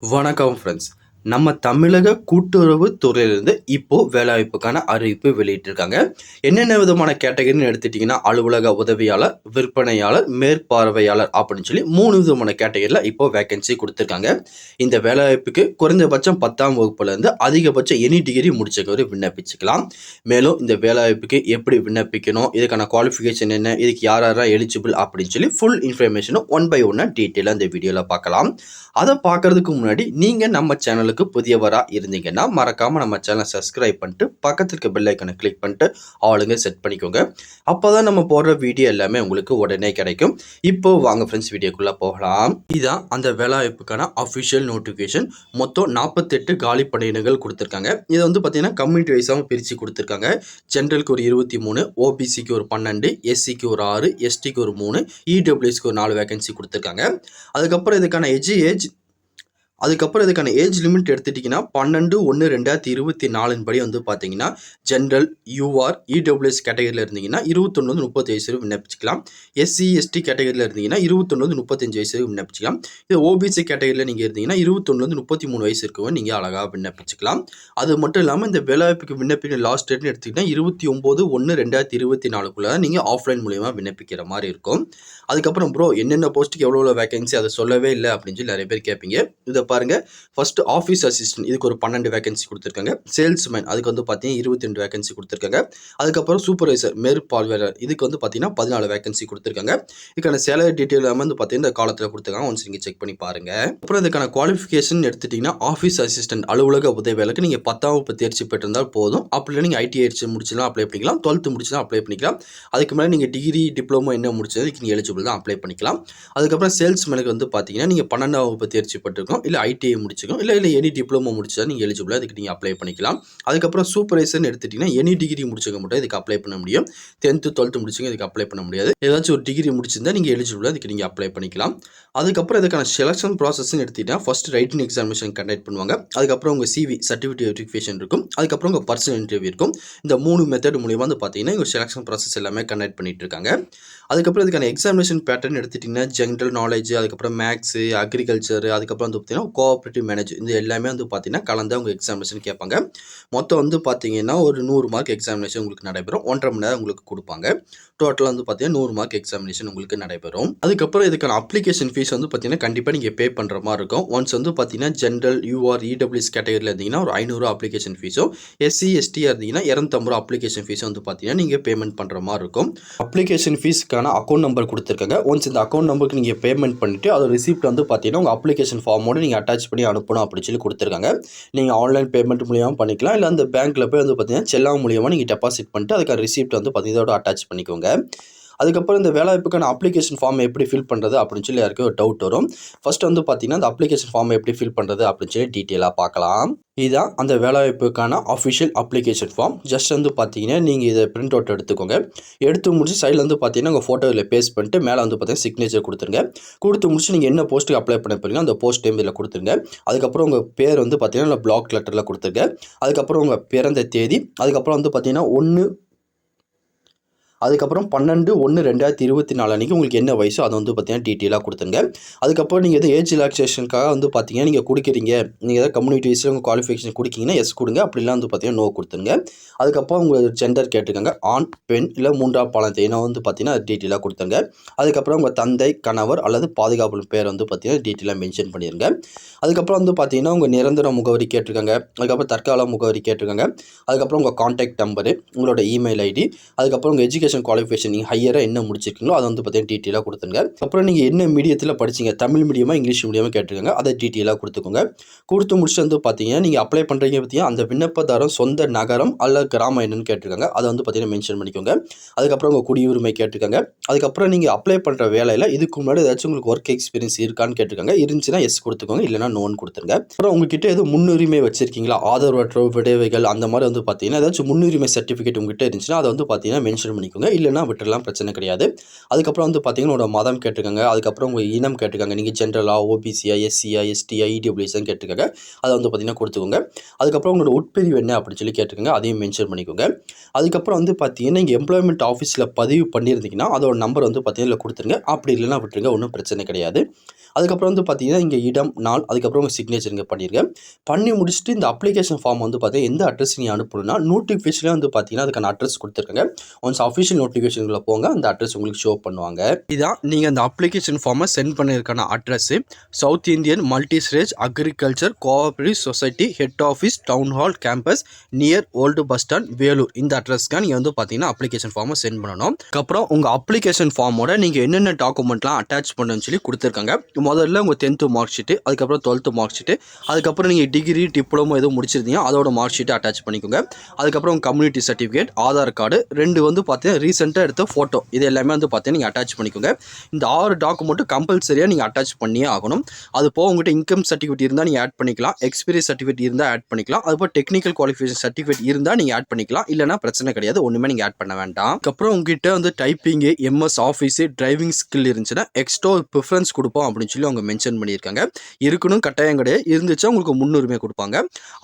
வணக்கம் ஃப்ரெண்ட்ஸ். நம்ம தமிழக கூட்டுறவு துறையிலிருந்து இப்போ வேலைவாய்ப்புக்கான அறிவிப்பு வெளியிட்டிருக்காங்க. என்னென்ன விதமான கேட்டகரின்னு எடுத்துட்டிங்கன்னா, அலுவலக உதவியாளர், விற்பனையாளர், மேற்பார்வையாளர் அப்படின்னு சொல்லி 3 விதமான கேட்டகரியில் இப்போ வேகன்சி கொடுத்துருக்காங்க. இந்த வேலைவாய்ப்புக்கு குறைந்தபட்சம் 10ஆம் வகுப்புலேருந்து அதிகபட்சம் எனி டிகிரி முடிச்சவங்க விண்ணப்பிச்சுக்கலாம். மேலும் இந்த வேலைவாய்ப்புக்கு எப்படி விண்ணப்பிக்கணும், இதுக்கான குவாலிஃபிகேஷன் என்ன, இதுக்கு யார் யாரெல்லாம் எலிஜிபிள் அப்படின்னு சொல்லி ஃபுல் இன்ஃபர்மேஷனும் ஒன் பை ஒன்னாக டீட்டெயிலாக இந்த வீடியோவில் பார்க்கலாம். அதை பார்க்கறதுக்கு முன்னாடி நீங்கள் நம்ம சேனலுக்கு புதியவராக இருந்தீங்கன்னா மறக்காமல் நம்ம சேனலை சப்ஸ்கிரைப் பண்ணிட்டு பக்கத்தில் இருக்க பெல் ஐக்கனை கிளிக் பண்ணிட்டு ஆளுங்க செட் பண்ணிக்கோங்க. அப்போ தான் நம்ம போடுற வீடியோ எல்லாமே உங்களுக்கு உடனே கிடைக்கும். இப்போ வாங்க ஃப்ரெண்ட்ஸ் வீடியோக்குள்ளே போகலாம். இதுதான் அந்த வேலைவாய்ப்புக்கான அஃபிஷியல் நோட்டிஃபிகேஷன். மொத்தம் 48 காலி பணியிடங்கள் கொடுத்துருக்காங்க. இதை பார்த்தீங்கன்னா கம்யூனிட்டி வைஸாகவும் பிரித்து கொடுத்துருக்காங்க. ஜென்ரலுக்கு ஒரு 23, ஓபிசிக்கு ஒரு 12, எஸ்சிக்கு ஒரு 6, எஸ்டிக்கு ஒரு 3, இடபிள்யூஎஸ்க்கு ஒரு 4 வேகன்சி கொடுத்துருக்காங்க. அதுக்கப்புறம் இதுக்கான இதுக்கான ஏஜ் லிமிட் எடுத்துட்டிங்கன்னா 12/1/2024 படி பார்த்தீங்கன்னா ஜென்ரல், யூஆர், இடபிள்யூஎஸ் கேட்டகரியில் இருந்தீங்கன்னா 21-30 வயசு விண்ணப்பிச்சிக்கலாம். எஸ்சி எஸ்டி கேட்டகரியில் இருந்தீங்கன்னா 21-35 வயசு விண்ணப்பிச்சிக்கலாம். இது ஓபிசி கேட்டகரியில் நீங்கள் இருந்தீங்கன்னா 21-33 வயசு இருக்கவங்க நீங்கள் அழகாக விண்ணப்பிச்சிக்கலாம். அது மட்டும் இல்லாமல் இந்த வேலைவாய்ப்புக்கு விண்ணப்பிக்கிற லாஸ்ட் டேட்னு எடுத்துக்கிட்டிங்கன்னா 29/1/2024 நீங்கள் ஆஃப்லைன் மூலியமாக விண்ணப்பிக்கிற மாதிரி இருக்கும். அதுக்கப்புறம் ப்ரோ என்னென்ன போஸ்ட்டுக்கு எவ்வளோ வேகன்சி அதை சொல்லவே இல்லை அப்படின்னு சொல்லி நிறைய பேர் கேட்பீங்க. இதை பாருங்க, ஃபர்ஸ்ட் ஆஃபீஸ் அசிஸ்டன்ட் இதுக்கு ஒரு 12 வேகன்சி கொடுத்துருக்காங்க. சேல்ஸ்மேன் அதுக்கு பார்த்தீங்கன்னா 22 வேகன்சி கொடுத்துருக்காங்க. அதுக்கப்புறம் சூப்பர்வைசர் மேற்பார்வையாளர் இதுக்கு பார்த்தீங்கன்னா 14 வேகன்சி கொடுத்துருக்காங்க. இதுக்கான சேலரி டீட்டெயில் பார்த்தீங்கன்னா இந்த காலத்தில் கொடுத்துருக்காங்க. ஒன்ஸ் நீங்கள் செக் பண்ணி பாருங்க. அப்புறம் இதுக்கான குவாலிஃபிகேஷன் எடுத்துட்டிங்கன்னா ஆஃபீஸ் அசிஸ்டன்ட் அலுவலக உதவியாளருக்கு நீங்கள் 10ஆம் வகுப்பு தேர்ச்சி பெற்றிருந்தால் போதும். அப்படி நீங்கள் ஐடிஐ முடிச்சுலாம் அப்ளை பண்ணிக்கலாம். 12th முடிச்சுலாம் அப்ளை பண்ணிக்கலாம். அதுக்கு மேலே நீங்கள் டிகிரி டிப்ளமோ என்ன முடிச்சது நீங்கள் எலிஜிபிள் தான் அப்ளை பண்ணிக்கலாம். அதுக்கப்புறம் சேல்ஸ்மேனுக்கு பார்த்தீங்கன்னா நீங்கள் 12ஆம் வகுப்பு தேர்ச்சி பெற்றிருக்கோம், இல்லை ஐடிஐ முடிச்சிக்கும், இல்லை எனி டிப்ளமோ முடிச்சா நீங்கள் எலிஜிபிளாக அதுக்கு நீங்கள் அப்ளை பண்ணிக்கலாம். அதுக்கப்புறம் சூப்பர்வைசர்னு எடுத்துட்டிங்கன்னா எனி டிகிரி முடிச்சவங்க மட்டும் இதுக்கு அப்ளை பண்ண முடியும். 10th 12th முடிச்சவங்க இதுக்கு அப்ளை பண்ண முடியாது. ஏதாச்சும் ஒரு டிகிரி முடிச்சிருந்தா நீங்கள் எலிஜிபிளாக அதுக்கு நீங்கள் அப்ளை பண்ணிக்கலாம். அதுக்கப்புறம் இதுக்கான செலக்ஷன் ப்ராசஸ்ன்னு எடுத்துக்கிட்டா ஃபர்ஸ்ட் ரைட்டிங் எக்ஸாமினேஷன் கண்டக்ட் பண்ணுவாங்க. அதுக்கப்புறம் உங்கள் சிவி சர்டிஃபிகேட் வெரிஃபிகேஷன் இருக்கும். அதுக்கப்புறம் உங்கள் பர்சனல் இன்டர்வியூ இருக்கும். இந்த 3 மெத்தட் மூலியமாக பார்த்தீங்கன்னா உங்கள் செலக்ஷன் ப்ராசஸ் எல்லாமே கண்டக்ட் பண்ணிட்டு இருக்காங்க. அதுக்கப்புறம் இதுக்கான எக்ஸாமினேஷன் பேட்டர்ன் எடுத்துட்டிங்கன்னா ஜென்ரல் நாலேஜ், அதுக்கப்புறம் மேக்ஸு, அக்ரிகல்ச்சர், அதுக்கப்புறம் பார்த்தீங்கன்னா கோஆப்ரேட்டிவ் மேனேஜ் இந்த எல்லாமே பார்த்தீங்கன்னா கலந்து அவங்க எக்ஸாமினேஷன் கேட்பாங்க. மொத்தம் பார்த்தீங்கன்னா ஒரு 100 மார்க் எக்ஸாமினேஷன் உங்களுக்கு நடைபெறும். 1.5 மணி நேரம் உங்களுக்கு கொடுப்பாங்க. டோட்டலாக பார்த்தீங்கன்னா 100 மார்க் எக்ஸாமினேஷன் உங்களுக்கு நடைபெறும். அதுக்கப்புறம் இதுக்கான அப்ளிகேஷன் ஃபீஸ் பார்த்தீங்கன்னா கண்டிப்பாக நீங்கள் பே பண்ணுற மாதிரி இருக்கும். ஒன்ஸ் பார்த்தீங்கன்னா ஜென்ரல், யூஆர், இடபிள்யூஎஸ் கேட்டகரியில் இருந்தீங்கன்னா ஒரு 500 அப்ளிகேஷன் ஃபீஸும், எஸ்சி எஸ்டியாக இருந்தீங்கன்னா 250 அப்ளிகேஷன் ஃபீஸும் பார்த்தீங்கன்னா நீங்கள் பேமெண்ட் பண்ணுற மாதிரி இருக்கும். அப்ளிகேஷன் ஃபீஸுக்கான அக்கௌண்ட் நம்பர் கொடுத்துருக்காங்க. ஒன்ஸ் இந்த அக்கௌண்ட் நம்பருக்கு நீங்கள் பேமெண்ட் பண்ணிவிட்டு அதோட ரிசிப்ட் பார்த்தீங்கன்னா உங்கள் அப்ளிகேஷன் ஃபார்மோடு நீங்கள் அட்டாச் பண்ணி அனுப்பணும் அப்படின்னு சொல்லி கொடுத்துருக்காங்க. நீங்கள் ஆன்லைன் பேமெண்ட் மூலியமாக பண்ணிக்கலாம், இல்லை அந்த பேங்க்கில் போய் பார்த்தீங்கன்னா செல்லா மூலியமாக நீங்கள் டெபாசிட் பண்ணிட்டு அதுக்கான ரிசிப்ட் பார்த்தீங்கன்னா இதோட அட்டாச் பண்ணிக்கோங்க. அதுக்கப்புறம் இந்த வேலைவாய்ப்புக்கான அப்ளிகேஷன் ஃபார்ம் எப்படி ஃபில் பண்ணுறது அப்படின்னு சொல்லி யாருக்கும் ஒரு டவுட் வரும். ஃபர்ஸ்ட் பார்த்தீங்கன்னா அந்த அப்ளிகேஷன் ஃபார்ம் எப்படி ஃபில் பண்ணுறது அப்படின்னு சொல்லி டீட்டெயிலாக பார்க்கலாம். இதுதான் அந்த வேலைவாய்ப்புக்கான அஃபிஷியல் அப்ளிகேஷன் ஃபார்ம். ஜஸ்ட் பார்த்தீங்கன்னா நீங்கள் இதை பிரிண்ட் அவுட் எடுத்துக்கோங்க. எடுத்து முடிச்சு சைடில் பார்த்தீங்கன்னா உங்கள் ஃபோட்டோவில் பேஸ்ட் பண்ணிட்டு மேலே பார்த்தீங்கன்னா சிக்னேச்சர் கொடுத்துருங்க. கொடுத்து முடிச்சு நீங்கள் என்ன போஸ்ட்டுக்கு அப்ளை பண்ண போகிறீங்க அந்த போஸ்ட் டைம் இதில் கொடுத்துருங்க. அதுக்கப்புறம் உங்கள் பேர் பார்த்தீங்கன்னா பிளாக் லெட்டரில் கொடுத்துருங்க. அதுக்கப்புறம் உங்கள் பிறந்த தேதி, அதுக்கப்புறம் பார்த்தீங்கன்னா 12/1/2024 அன்றைக்கி உங்களுக்கு என்ன வயசோ அதை பார்த்தீங்கன்னா டீட்டெயிலாக கொடுத்துருங்க. அதுக்கப்புறம் நீங்கள் எது ஏஜ் ரிலாக்ஸேஷனுக்காக பார்த்தீங்கன்னா நீங்கள் கொடுக்குறீங்க, நீங்கள் எதாவது கம்யூனிட்டி வைஸில் உங்கள் குவாலிஃபிகேஷன் கொடுக்கிங்கன்னா எஸ் கொடுங்க, அப்படிலாம் பார்த்தீங்கன்னா நோ கொடுத்துருங்க. அதுக்கப்புறம் உங்கள் ஜெண்டர் கேட்டுக்கோங்க, ஆண், பெண், இல்லை 3ஆம் பாலினத்தை இனம் பார்த்தீங்கன்னா அது டீட்டெயிலாக கொடுத்துருங்க. அதுக்கப்புறம் உங்கள் தந்தை, கணவர் அல்லது பாதுகாப்பு பேர் பார்த்தீங்கன்னா டீட்டெயிலாக மென்ஷன் பண்ணிடுங்க. அதுக்கப்புறம் பார்த்தீங்கன்னா உங்கள் நிரந்தர முகவரி கேட்டிருக்காங்க, அதுக்கப்புறம் தற்கால முகவரி கேட்டிருக்காங்க, அதுக்கப்புறம் உங்கள் கான்டாக்ட் நம்பரு, உங்களோட இமெயில் ஐடி, அதுக்கப்புறம் உங்கள் எஜுகேஷன் குவாலிஃபிகேஷன் நீங்கள் ஹையராக என்ன முடிச்சிருக்கீங்களோ அதை பார்த்தீங்கன்னா டீட்டெயிலாக கொடுத்துருங்க. அப்புறம் நீங்கள் என்ன மீடியத்தில் படிச்சிங்க, தமிழ் மீடியமாக இங்கிலீஷ் மீடியமாக கேட்டிருக்காங்க, அதை டீட்டெயிலாக கொடுத்துக்கோங்க. கொடுத்து முடிச்சு பார்த்தீங்கன்னா நீங்கள் அப்ளை பண்ணுறீங்க பார்த்தீங்கன்னா அந்த விண்ணப்பதாரம் சொந்த நகரம் அல்லது கிராமம் என்னன்னு கேட்டிருக்காங்க, அதை பார்த்தீங்கன்னா மென்ஷன் பண்ணிக்கோங்க. அதுக்கப்புறம் உங்கள் குடியுரிமை கேட்டிருக்காங்க. அதுக்கப்புறம் நீங்கள் அப்ளை பண்ணுற வேலையில் இதுக்கு முன்னாடி ஏதாச்சும் உங்களுக்கு ஒர்க் எக்ஸ்பீரியன்ஸ் இருக்கான்னு கேட்டிருக்காங்க. இருந்துச்சுன்னா எஸ் கொடுத்துக்கோங்க, இல்லைனா நோன்னு கொடுத்துருங்க. அப்புறம் உங்ககிட்ட எதுவும் முன்னுரிமை வச்சிருக்கீங்களா, ஆதரவற்ற விதவைகள் அந்த மாதிரி பார்த்தீங்கன்னா ஏதாச்சும் முன்னுரிமை சர்டிஃபிகேட் உங்ககிட்ட இருந்துச்சுன்னா அதை பார்த்தீங்கன்னா மென்ஷன் பண்ணிக்கோங்க. பண்ணிக்கோங்க. இல்லைனா விட்டுறலாம், பிரச்சனை கிடையாது. அதுக்கப்புறம் வந்து பார்த்தீங்கன்னா உங்களோட மதம் கேட்டிருக்காங்க. அதுக்கப்புறம் உங்கள் இனம் கேட்டிருக்காங்க. நீங்கள் ஜென்ரலா, ஓபிசியா, எஸ்சியா, எஸ்டியா, இடபிள்யூஎஸ்ன்னு கேட்டிருக்காங்க. அதை வந்து பார்த்தீங்கன்னா கொடுத்துக்கோங்க. அதுக்கப்புறம் உங்களோட உட்பிரிவு என்ன அப்படின்னு சொல்லி கேட்டிருக்காங்க. அதையும் மென்ஷன் பண்ணிக்கோங்க. அதுக்கப்புறம் வந்து பார்த்தீங்கன்னா நீங்கள் எம்ப்ளாய்மெண்ட் ஆஃபீஸில் பதிவு பண்ணியிருந்தீங்கன்னா அதோட நம்பர் வந்து பார்த்தீங்கன்னா கொடுத்துருங்க. அப்படி இல்லைனா விட்டுருங்க, ஒன்றும் பிரச்சனை கிடையாது. அதுக்கப்புறம் வந்து பார்த்தீங்கன்னா இங்கே இடம், நாள், அதுக்கப்புறம் உங்கள் சிக்னேச்சர் இங்கே பண்ணிடுங்க. பண்ணி முடிச்சுட்டு இந்த அப்ளிகேஷன் ஃபார்ம் வந்து பார்த்தீங்கன்னா எந்த அட்ரஸ் நீங்கள் அனுப்பணும்னா நோட்டிஃபிகேஷனே வந்து பார்த்தீங்கன்னா அதுக்கான அட்ரஸ் கொடுத்துருக்காங்க. ஒன்ஸ் அஃபிஷியல் நோட்டிஃபிகேஷனில் போங்க, அந்த அட்ரஸ் உங்களுக்கு ஷோ பண்ணுவாங்க. இதான் நீங்கள் அந்த அப்ளிகேஷன் ஃபார்மை சென்ட் பண்ணியிருக்கான address. South Indian multi stage agriculture cooperative society head office town hall campus near old bus stand Vellore. இந்த அட்ரஸ்க்கு நீங்கள் வந்து பார்த்தீங்கன்னா அப்ளிகேஷன் ஃபார்மை சென்ட் பண்ணணும். அதுக்கப்புறம் உங்கள் அப்ளிகேஷன் ஃபார்மோட நீங்கள் என்னென்ன டாக்குமெண்ட்லாம் அட்டாச் பண்ணணும்னு சொல்லி கொடுத்துருக்காங்க. முதல்ல உங்கள் 10th மார்க் ஷீட்டு, அதுக்கப்புறம் 12th மார்க் ஷீட்டு, அதுக்கப்புறம் நீங்கள் டிகிரி டிப்ளமோ எதுவும் முடிச்சிருந்தீங்க அதோட மார்க் ஷீட்டை அட்டாச் பண்ணிக்கோங்க. அதுக்கப்புறம் உங்கள் கம்யூனிட்டி சர்டிஃபிகேட், ஆதார் கார்டு, 2 வந்து பார்த்தீங்கன்னா ரீசெண்டாக எடுத்த ஃபோட்டோ, இது எல்லாமே வந்து பார்த்தீங்கன்னா நீங்கள் அட்டாச் பண்ணிக்கோங்க. இந்த 6 டாக்குமெண்ட்டும் கம்பல்சரியாக நீங்கள் அட்டாச் பண்ணியே ஆகணும். அது போக உங்கள்கிட்ட இன்கம் சர்டிஃபிகேட் இருந்தால் நீங்கள் ஆட் பண்ணிக்கலாம், எக்ஸ்பீரியன்ஸ் சர்டிஃபிகேட் இருந்தால் ஆட் பண்ணிக்கலாம், அதுபோல் டெக்னிக்கல் குவாலிஃபிகேஷன் சர்டிஃபிகேட் இருந்தால் நீங்கள் ஆட் பண்ணிக்கலாம், இல்லைனா பிரச்சனை கிடையாது, ஒன்றுமே நீங்கள் ஆட் பண்ண வேண்டாம். அதுக்கப்புறம் உங்ககிட்ட வந்து typing, MS office, driving skill இருந்துச்சுன்னா எக்ஸ்ட்ரா ப்ரிஃபரன்ஸ் கொடுப்போம் அப்படின்னு சொல்லி அவங்க மென்ஷன் பண்ணியிருக்காங்க. இருக்கணும் கட்டாயம் கிடையாது, இருந்துச்சா உங்களுக்கு முன்னுரிமை கொடுப்பாங்க.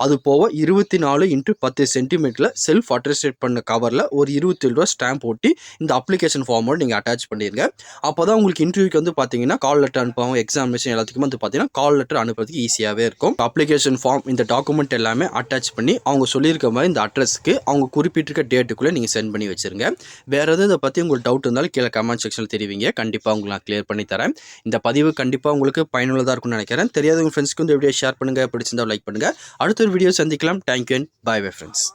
அது போக 24x10 சென்டிமீட்டரில் செல்ஃப் அட்டஸ்டேட் பண்ண கவரில் ஒரு 27 ரூபா ஸ்டாம்ப் ஒட்டி இந்த அப்ளிகேஷன் ஃபார்மோடு நீங்கள் அட்டாச் பண்ணிடுங்க. அப்போ தான் உங்களுக்கு இன்டர்வியூக்கு வந்து பார்த்தீங்கன்னா கால் லெட்டர் அனுப்புவாங்க, எக்ஸாமினேஷன் எல்லாத்துக்குமே வந்து பார்த்தீங்கன்னா கால் லெட்டர் அனுப்புறதுக்கு ஈஸியாகவே இருக்கும். அப்ளிகேஷன் ஃபார்ம் இந்த டாக்குமெண்ட் எல்லாமே அட்டாச் பண்ணி அவங்க சொல்லியிருக்க மாதிரி இந்த அட்ரஸ்க்கு அவங்க குறிப்பிட்டிருக்க டேட்டுக்குள்ளே நீங்கள் சென்ட் பண்ணி வச்சுருங்க. வேறு எதுவும் இதை பற்றி உங்களுக்கு டவுட் இருந்தாலும் கீழே கமெண்ட் செக்ஷனில் தெரிவிங்க, கண்டிப்பாக உங்களுக்கு நான் கிளியர் பண்ணி தரேன். இந்த பதிவு கண்டிப்பாக உங்களுக்கு பயனுள்ளதாக இருக்கும்னு நினைக்கிறேன். தெரியாத உங்கள் ஃப்ரெண்ட்ஸ்க்கு இந்த வீடியோ ஷேர் பண்ணுங்கள், பிடிச்சிருந்தா லைக் பண்ணுங்கள். அடுத்த ஒரு வீடியோ சந்திக்கலாம். Thank you and bye bye friends.